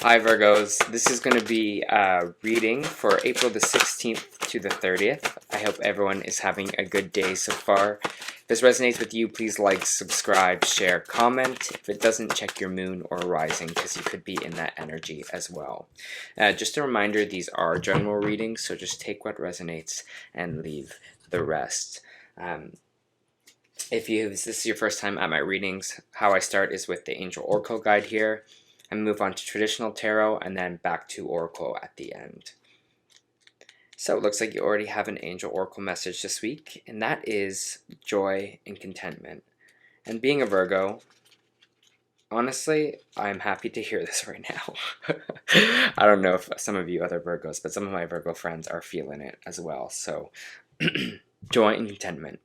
Hi Virgos, this is going to be a reading for April the 16th to the 30th. I hope everyone is having a good day so far. If this resonates with you, please like, subscribe, share, comment. If it doesn't, check your moon or rising because you could be in that energy as well. Just a reminder, these are general readings, so just take what resonates and leave the rest. If this is your first time at my readings, how I start is with the Angel Oracle Guide here. I move on to traditional tarot and then back to Oracle at the end. So it looks like you already have an Angel Oracle message this week, and that is joy and contentment. And being a Virgo, honestly, I'm happy to hear this right now. I don't know if some of you other Virgos, but some of my Virgo friends are feeling it as well. So joy and contentment.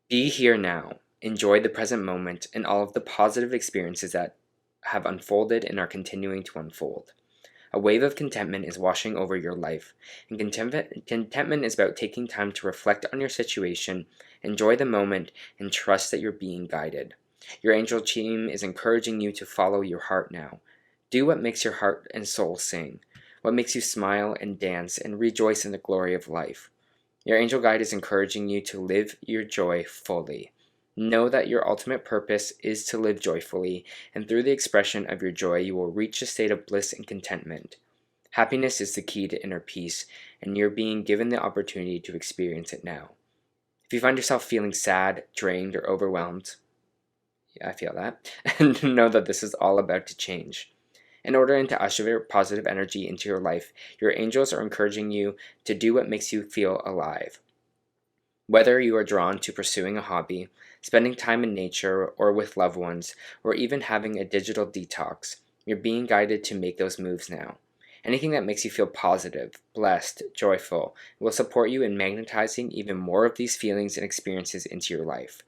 Be here now. Enjoy the present moment and all of the positive experiences that have unfolded and are continuing to unfold. A wave of contentment is washing over your life, and contentment is about taking time to reflect on your situation, enjoy the moment, and trust that you're being guided. Your angel team is encouraging you to follow your heart now. Do what makes your heart and soul sing, what makes you smile and dance and rejoice in the glory of life. Your angel guide is encouraging you to live your joy fully. Know that your ultimate purpose is to live joyfully, and through the expression of your joy, you will reach a state of bliss and contentment. Happiness is the key to inner peace, and you're being given the opportunity to experience it now. If you find yourself feeling sad, drained, or overwhelmed, yeah, I feel that, and know that this is all about to change. In order to usher positive energy into your life, your angels are encouraging you to do what makes you feel alive. Whether you are drawn to pursuing a hobby, spending time in nature or with loved ones, or even having a digital detox, you're being guided to make those moves now. Anything that makes you feel positive, blessed, joyful will support you in magnetizing even more of these feelings and experiences into your life.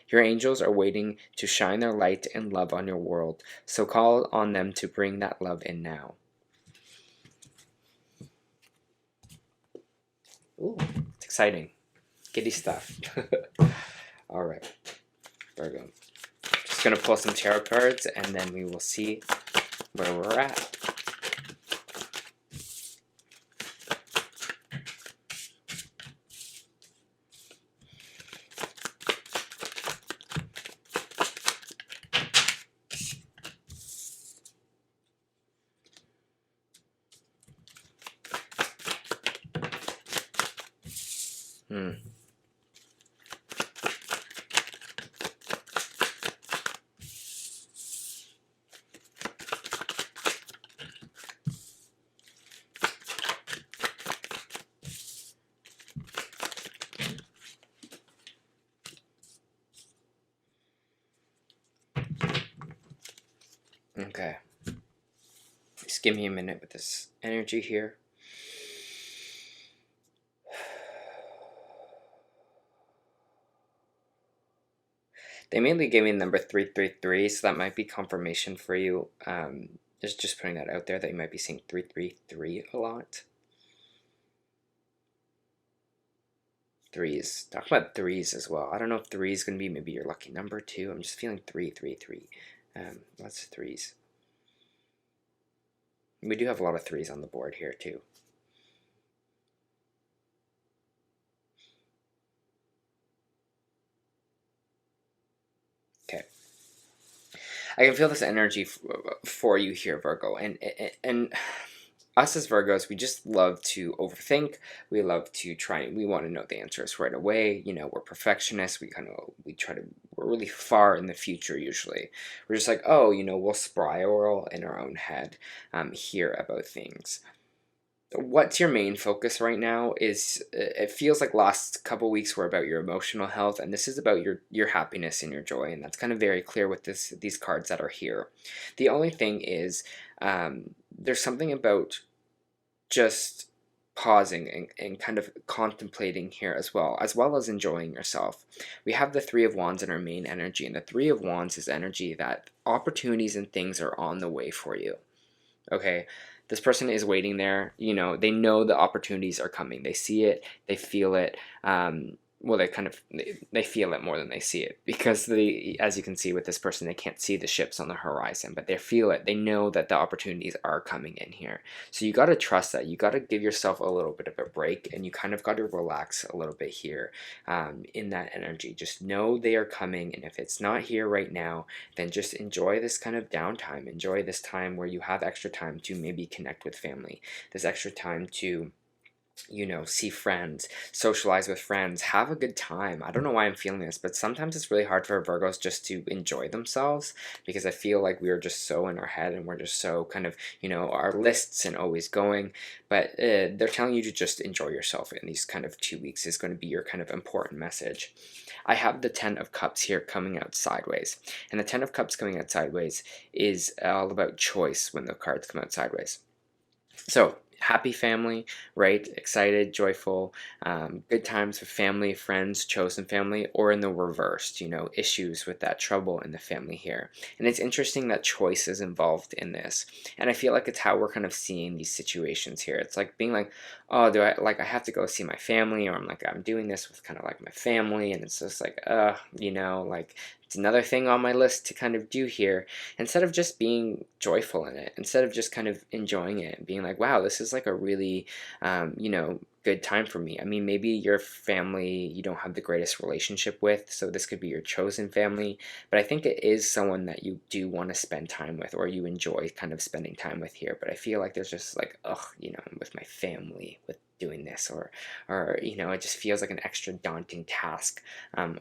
Your angels are waiting to shine their light and love on your world, so call on them to bring that love in now. Ooh, it's exciting. Giddy stuff. Alright, Virgo. Just going to pull some tarot cards and then we will see where we're at. Okay. Just give me a minute with this energy here. They mainly gave me the number 333, so that might be confirmation for you. Just putting that out there that you might be seeing 333 a lot. Threes. Talk about threes as well. I don't know if 3 is going to be maybe your lucky number too. I'm just feeling 333. Lots of threes. We do have a lot of threes on the board here too. Okay. I can feel this energy for you here, Virgo, and us as Virgos, we just love to overthink. We love to try. We want to know the answers right away. You know, we're perfectionists. We're really far in the future. Usually, we're just like, oh, you know, we'll spiral in our own head here about things. What's your main focus right now is it feels like last couple weeks were about your emotional health, and this is about your happiness and your joy, and that's kind of very clear with these cards that are here. The only thing is there's something about just pausing and kind of contemplating here as well as enjoying yourself. We have the Three of Wands in our main energy, and the Three of Wands is energy that opportunities and things are on the way for you. Okay, this person is waiting there. You know, they know the opportunities are coming. They see it, they feel it. well, they feel it more than they see it, because as you can see with this person, they can't see the ships on the horizon, but they feel it. They know that the opportunities are coming in here. So you got to trust that. You got to give yourself a little bit of a break, and you kind of got to relax a little bit here, in that energy. Just know they are coming, and if it's not here right now, then just enjoy this kind of downtime. Enjoy this time where you have extra time to maybe connect with family, this extra time to, you know, see friends, socialize with friends, have a good time. I don't know why I'm feeling this, but sometimes it's really hard for Virgos just to enjoy themselves, because I feel like we are just so in our head, and we're just so kind of, you know, our lists and always going. But they're telling you to just enjoy yourself in these kind of 2 weeks is going to be your kind of important message. I have the 10 of Cups here coming out sideways, and the 10 of Cups coming out sideways is all about choice when the cards come out sideways. So happy family, right? Excited, joyful, good times with family, friends, chosen family, or in the reversed, you know, issues with that trouble in the family here. And it's interesting that choice is involved in this. And I feel like it's how we're kind of seeing these situations here. It's like being like, oh, I have to go see my family, or I'm doing this with kind of like my family, and it's just like, you know, like, it's another thing on my list to kind of do here, instead of just being joyful in it, instead of just kind of enjoying it and being like, wow, this is like a really, you know, good time for me. I mean, maybe your family you don't have the greatest relationship with, so this could be your chosen family, but I think it is someone that you do want to spend time with, or you enjoy kind of spending time with here. But I feel like there's just like, ugh, you know, with my family, with doing this, or you know, it just feels like an extra daunting task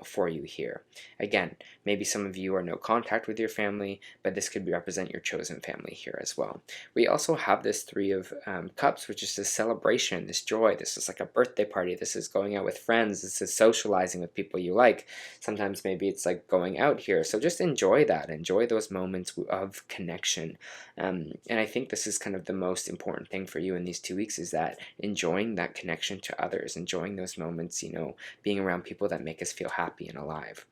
for you here. Again, maybe some of you are no contact with your family, but this could represent your chosen family here as well. We also have this 3 of Cups, which is this celebration, this joy. This is like a birthday party. This is going out with friends. This is socializing with people you like. Sometimes maybe it's like going out here. So just enjoy that. Enjoy those moments of connection. And I think this is kind of the most important thing for you in these 2 weeks, is that enjoying that connection to others, enjoying those moments, you know, being around people that make us feel happy and alive.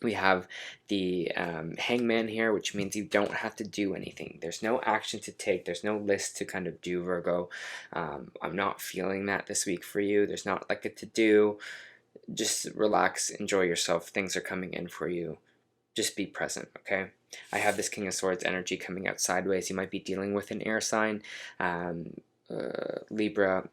We have the Hangman here, which means you don't have to do anything. There's no action to take. There's no list to kind of do, Virgo. I'm not feeling that this week for you. There's not like a to-do. Just relax, enjoy yourself. Things are coming in for you. Just be present, okay? I have this King of Swords energy coming out sideways. You might be dealing with an air sign, Libra,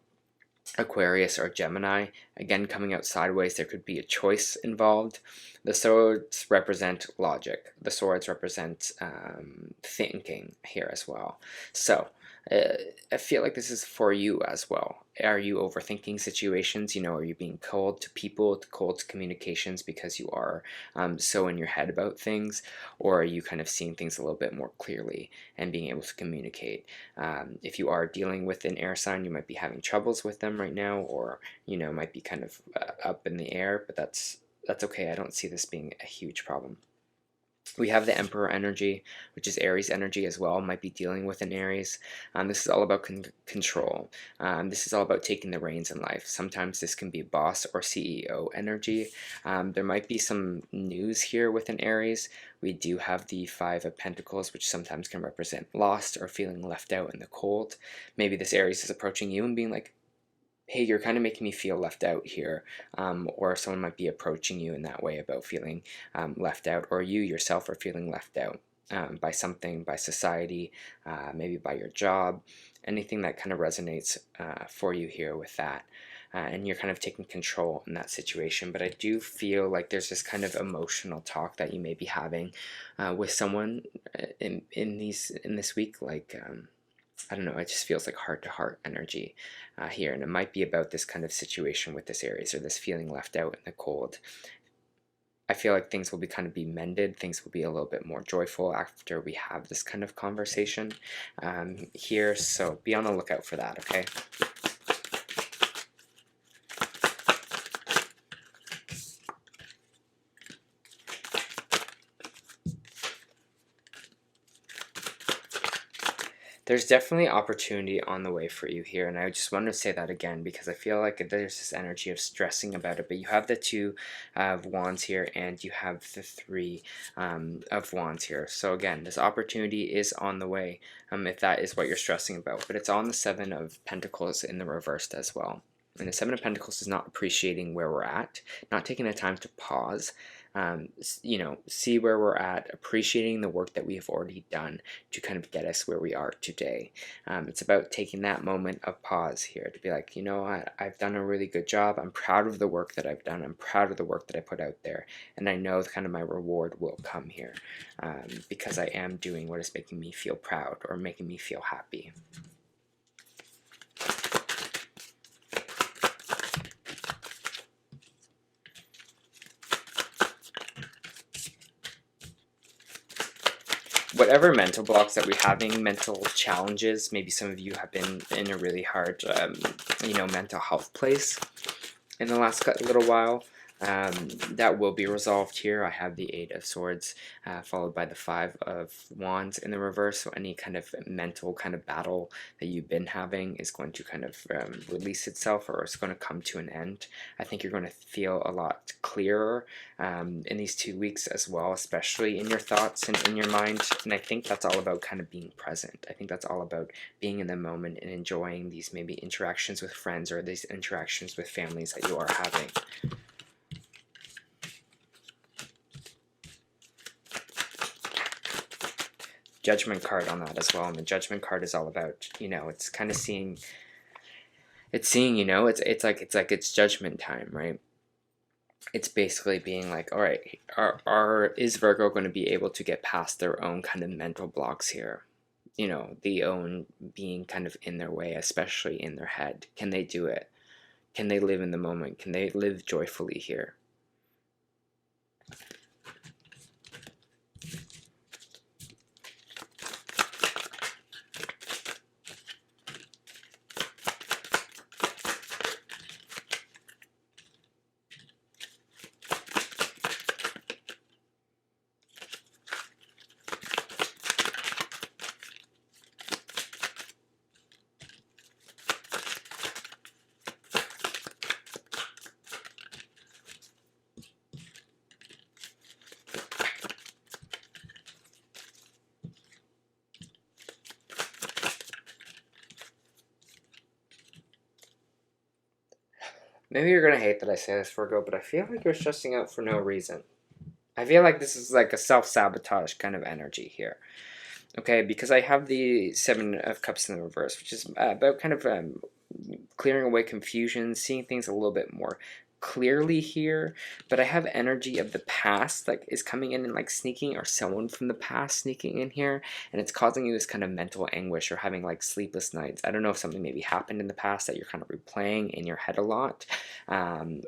Aquarius, or Gemini. Again, coming out sideways, there could be a choice involved. The swords represent logic. The swords represent thinking here as well. So I feel like this is for you as well. Are you overthinking situations? You know, are you being cold to people, cold to communications because you are so in your head about things? Or are you kind of seeing things a little bit more clearly and being able to communicate? If you are dealing with an air sign, you might be having troubles with them right now, or, you know, might be kind of up in the air, but that's okay. I don't see this being a huge problem. We have the Emperor energy, which is Aries energy as well. Might be dealing with an Aries. This is all about control. This is all about taking the reins in life. Sometimes this can be boss or CEO energy. There might be some news here with an Aries. We do have the 5 of Pentacles, which sometimes can represent lost or feeling left out in the cold. Maybe this Aries is approaching you and being like, hey, you're kind of making me feel left out here, or someone might be approaching you in that way about feeling left out, or you yourself are feeling left out by something, by society, maybe by your job, anything that kind of resonates for you here with that. And you're kind of taking control in that situation. But I do feel like there's this kind of emotional talk that you may be having with someone in this week, like I don't know, it just feels like heart-to-heart energy here, and it might be about this kind of situation with this Aries, or this feeling left out in the cold. I feel like things will be mended, things will be a little bit more joyful after we have this kind of conversation here, so be on the lookout for that, okay? There's definitely opportunity on the way for you here, and I just want to say that again because I feel like there's this energy of stressing about it, but you have the 2 of Wands here, and you have the 3 of Wands here. So again, this opportunity is on the way, if that is what you're stressing about, but it's on the 7 of Pentacles in the reversed as well. And the Seven of Pentacles is not appreciating where we're at, not taking the time to pause, you know, see where we're at, appreciating the work that we have already done to kind of get us where we are today. It's about taking that moment of pause here to be like, you know what, I've done a really good job. I'm proud of the work that I've done. I'm proud of the work that I put out there. And I know kind of my reward will come here because I am doing what is making me feel proud or making me feel happy. Whatever mental blocks that we're having, mental challenges, maybe some of you have been in a really hard, you know, mental health place in the last little while. That will be resolved here. I have the Eight of Swords followed by the Five of Wands in the reverse, so any kind of mental kind of battle that you've been having is going to kind of release itself, or it's going to come to an end. I think you're going to feel a lot clearer in these 2 weeks as well, especially in your thoughts and in your mind. And I think that's all about kind of being present. I think that's all about being in the moment and enjoying these maybe interactions with friends or these interactions with families that you are having. Judgment card on that as well, and the Judgment card is all about, you know, it's kind of seeing, you know, it's like it's judgment time, right? It's basically being like, all right, is Virgo going to be able to get past their own kind of mental blocks here? You know, the own being kind of in their way, especially in their head. Can they do it? Can they live in the moment? Can they live joyfully here? Maybe you're going to hate that I say this, Virgo, but I feel like you're stressing out for no reason. I feel like this is like a self-sabotage kind of energy here. Okay, because I have the Seven of Cups in the reverse, which is about kind of clearing away confusion, seeing things a little bit more clearly here, but I have energy of the past like is coming in and like sneaking, or someone from the past sneaking in here, and it's causing you this kind of mental anguish or having like sleepless nights. I don't know if something maybe happened in the past that you're kind of replaying in your head a lot,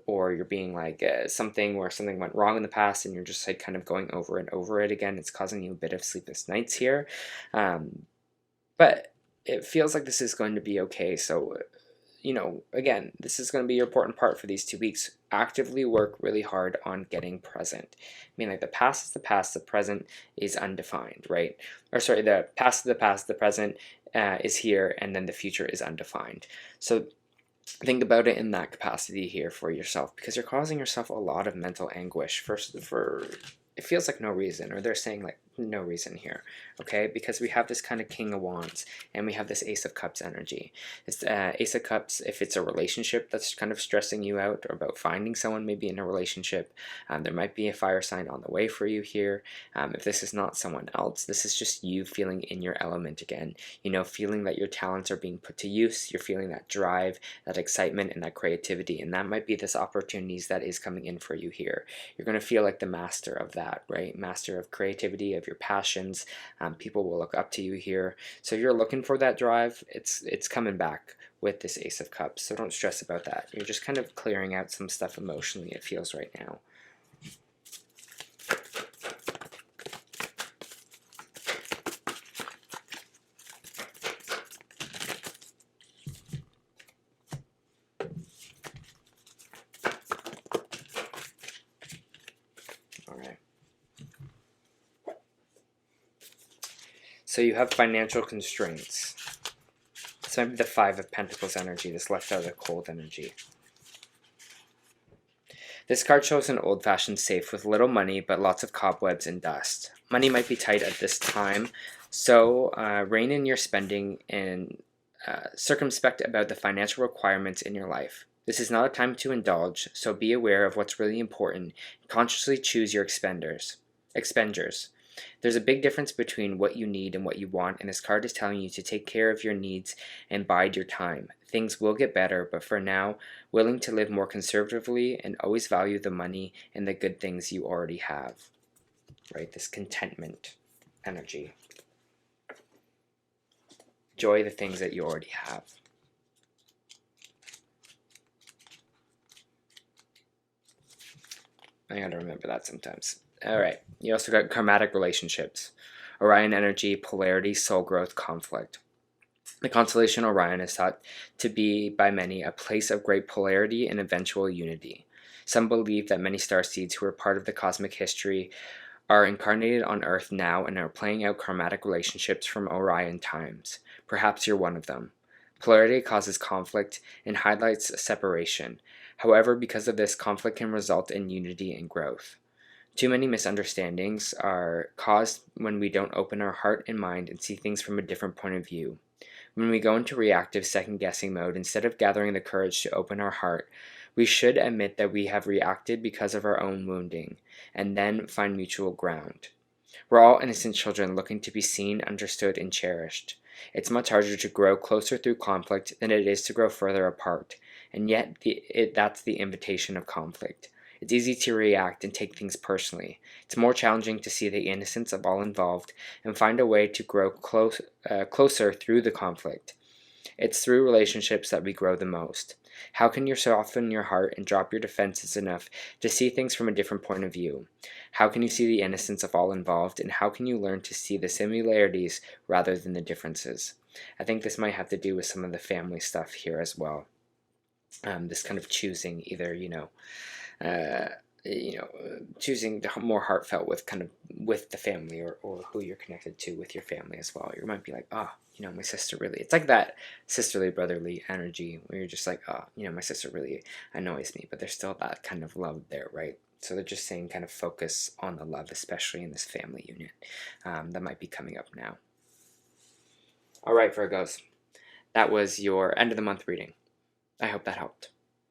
or you're being like something where something went wrong in the past and you're just like kind of going over and over it again. It's causing you a bit of sleepless nights here, but it feels like this is going to be okay. So you know, again, this is going to be your important part for these 2 weeks. Actively work really hard on getting present. I mean, like the past is the past, the present is undefined, right? Or sorry, the past is the past, the present is here, and then the future is undefined. So think about it in that capacity here for yourself, because you're causing yourself a lot of mental anguish for it feels like no reason, or they're saying like no reason here, okay? Because we have this kind of King of Wands and we have this Ace of Cups energy. It's Ace of Cups, if it's a relationship that's kind of stressing you out, or about finding someone maybe in a relationship, there might be a fire sign on the way for you here. If this is not someone else, this is just you feeling in your element again, you know, feeling that your talents are being put to use. You're feeling that drive, that excitement, and that creativity, and that might be this opportunities that is coming in for you here. You're going to feel like the master of that, right? Master of creativity, of your passions. People will look up to you here. So if you're looking for that drive, it's coming back with this Ace of Cups. So don't stress about that. You're just kind of clearing out some stuff emotionally, it feels right now. So you have financial constraints. This might be the Five of Pentacles energy, this left out of the cold energy. This card shows an old-fashioned safe with little money, but lots of cobwebs and dust. Money might be tight at this time, so rein in your spending and circumspect about the financial requirements in your life. This is not a time to indulge, so be aware of what's really important. Consciously choose your expenditures. There's a big difference between what you need and what you want, and this card is telling you to take care of your needs and bide your time. Things will get better, but for now, willing to live more conservatively and always value the money and the good things you already have. Right? This contentment energy. Enjoy the things that you already have. I gotta remember that sometimes. Alright, you also got karmatic relationships. Orion energy, polarity, soul growth, conflict. The constellation Orion is thought to be by many a place of great polarity and eventual unity. Some believe that many starseeds who are part of the cosmic history are incarnated on Earth now and are playing out karmatic relationships from Orion times. Perhaps you're one of them. Polarity causes conflict and highlights separation. However, because of this, conflict can result in unity and growth. Too many misunderstandings are caused when we don't open our heart and mind and see things from a different point of view. When we go into reactive second-guessing mode, instead of gathering the courage to open our heart, we should admit that we have reacted because of our own wounding, and then find mutual ground. We're all innocent children looking to be seen, understood, and cherished. It's much harder to grow closer through conflict than it is to grow further apart, and yet that's the invitation of conflict. It's easy to react and take things personally. It's more challenging to see the innocence of all involved and find a way to grow closer through the conflict. It's through relationships that we grow the most. How can you soften your heart and drop your defenses enough to see things from a different point of view? How can you see the innocence of all involved, and how can you learn to see the similarities rather than the differences? I think this might have to do with some of the family stuff here as well. This kind of choosing either, choosing the more heartfelt with the family or who you're connected to with your family as well. You might be like, my sister really, it's like that sisterly brotherly energy where you're just like, my sister really annoys me, but there's still that kind of love there, right? So they're just saying kind of focus on the love, especially in this family unit. That might be coming up now. All right, Virgos, that was your end of the month reading. I hope that helped.